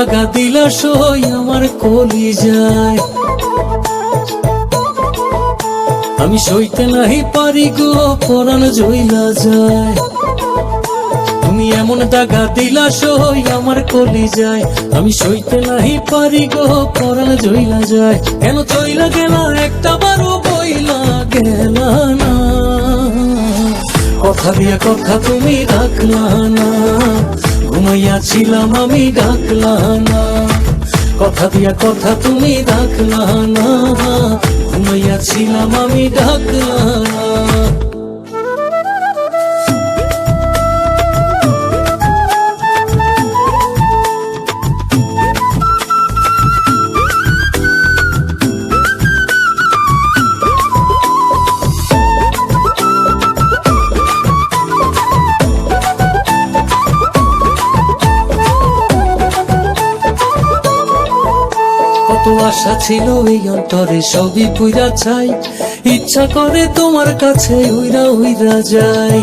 দাগা দিলা সই আমার কলিজায়। আমি সইতে নাহি পারি গো পরাণ জইলা যায়। তুমি এমন দাগা দিলা সই আমার কলিজায়। আমি সইতে নাহি পারি গো পরাণ জইলা যায়। কেন চইলা গেলা একটা বারো বইলা গেলা না, কথা দিয়া কথা তুমি রাখলা না। ঘুমাইয়াছিলাম আমি ডাকলা না, কথা দিয়া কথা তুমি রাখলা না। ঘুমাইয়াছিলাম আমি ডাকলা না। কত আশা ছিল এই অন্তরে সবই পুইরা চাই। ইচ্ছা করে তোমার কাছে উইরা উইরা যাই।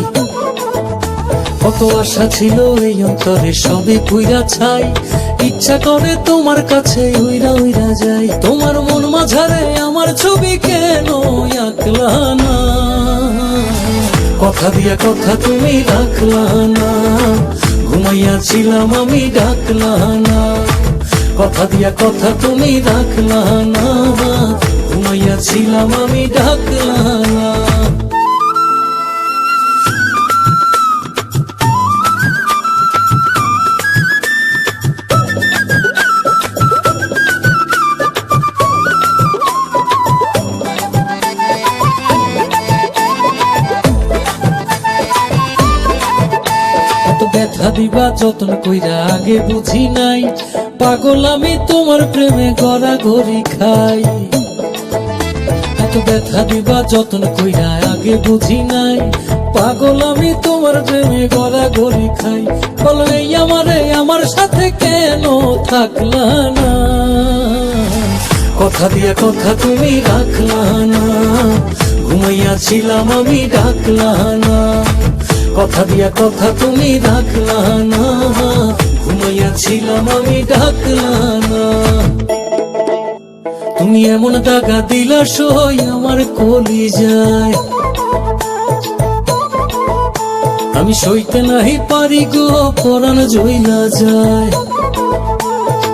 কত আশা ছিল এই অন্তরে সবই পুইরা চাই। ইচ্ছা করে তোমার কাছে উইরা উইরা যাই। তোমার মন মাঝারে আমার ছবি কেন আঁকলা না, কথা দিয়া কথা তুমি রাখলা না। ঘুমাইয়াছিলাম আমি ডাকলা না, কথা দিয়া কথা তুমি রাখলা না। ঘুমাইয়াছিলাম আমি ডাকলা না। এত ব্যথা দিবা যত্ন কইরা আগে বুঝি নাই। পাগল আমি তোমার প্রেমে গড়াগড়ি খাই। এত ব্যথা দিবা যত্ন কইরা আগে বুঝি নাই। পাগল আমি তোমার প্রেমে গড়াগড়ি খাই। বলো এই আমারে আমার সাথে কেন থাকলা না, কথা দিয়া কথা তুমি রাখলা না। ঘুমাইয়াছিলাম আমি ডাকলা না, কথা দিয়া কথা তুমি রাখলা না। ঘুমাইয়াছিলাম আমি ডাকলা না। তুমি এমন দাগা দিলা সই আমার কলিজায়। আমি সইতে নাহি পারি গো পরাণ জইলা যায়।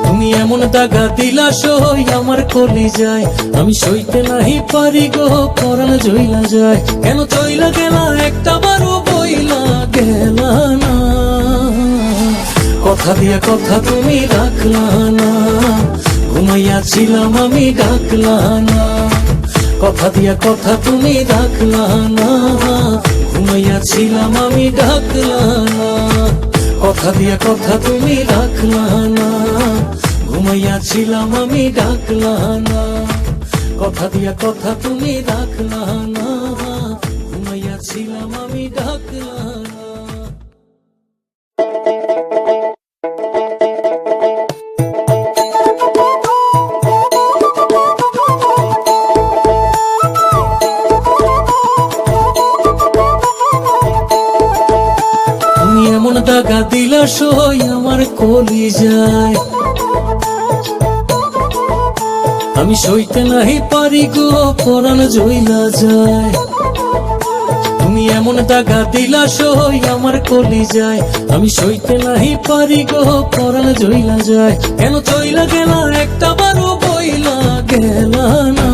তুমি এমন দাগা দিলা সই আমার কলিজায়। আমি সইতে নাহি পারি গো পরাণ জইলা যায়। কেন চইলা গেলা একটা বারো বইলা গেলা না, কথা দিয়া কথা তুমি রাখলা না। ঘুমাইয়াছিলাম আমি ডাকলা না, কথা দিয়া কথা তুমি রাখলা না। ঘুমাইয়াছিলাম আমি ডাকলা না, কথা দিয়া কথা তুমি রাখলা না। ঘুমাইয়াছিলাম আমি ডাকলা না, কথা দিয়া কথা তুমি রাখলা না। ঘুমাইয়াছিলাম আমি ডাকলা না। তুমি এমন দাগা দিলা সই আমার কলিজায়। আমি সইতে নাহি পারি গো পরাণ জইলা যায়। তুমি এমন দাগা দিলা সই আমার কলিজায়। আমি সইতে নাহি পারি গো পরাণ জইলা যায়। কেন চইলা গেলা একটা বারো বইলা গেলা না,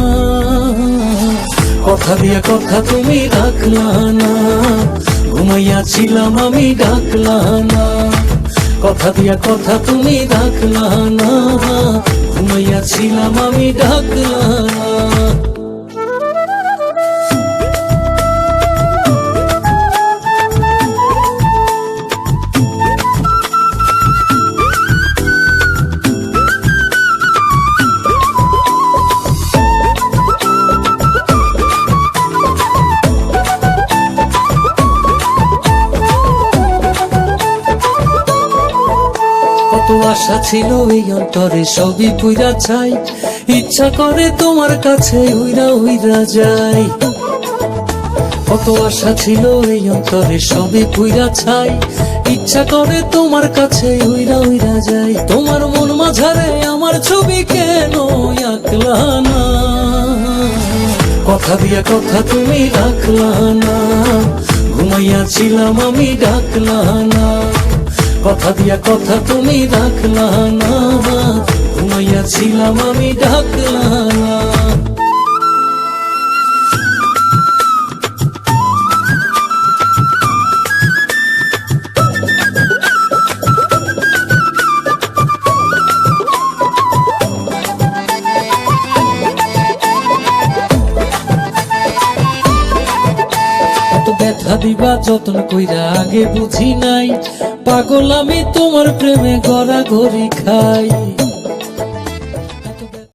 কথা দিয়া কথা তুমি রাখলা না। ঘুমাইয়াছিলাম আমি ডাকলা না, কথা দিয়া কথা তুমি রাখলা না। ঘুমাইয়াছিলাম আমি ডাকলা না। কত আশা ছিল এই অন্তরে সবই পুইরা চাই। ইচ্ছা করে তোমার কাছে উইরা উইরা যাই। কত আশা ছিল এই অন্তরে সবই পুইরা চাই। ইচ্ছা করে তোমার কাছে উইরা উইরা যাই, তোমার মন মাঝারে আমার ছবি কেন আঁকলা না? কথা দিয়া কথা তুমি রাখলা না, ঘুমাইয়াছিলাম আমি ডাকলা না। কথা দিয়া কথা তুমি রাখলা না, ঘুমাইয়াছিলাম আমি ডাকলা না। এত ব্যথা দিবা যত্ন কইরা আগে বুঝি নাই, পাগল আমি তোমার প্রেমে গড়াগড়ি খাই।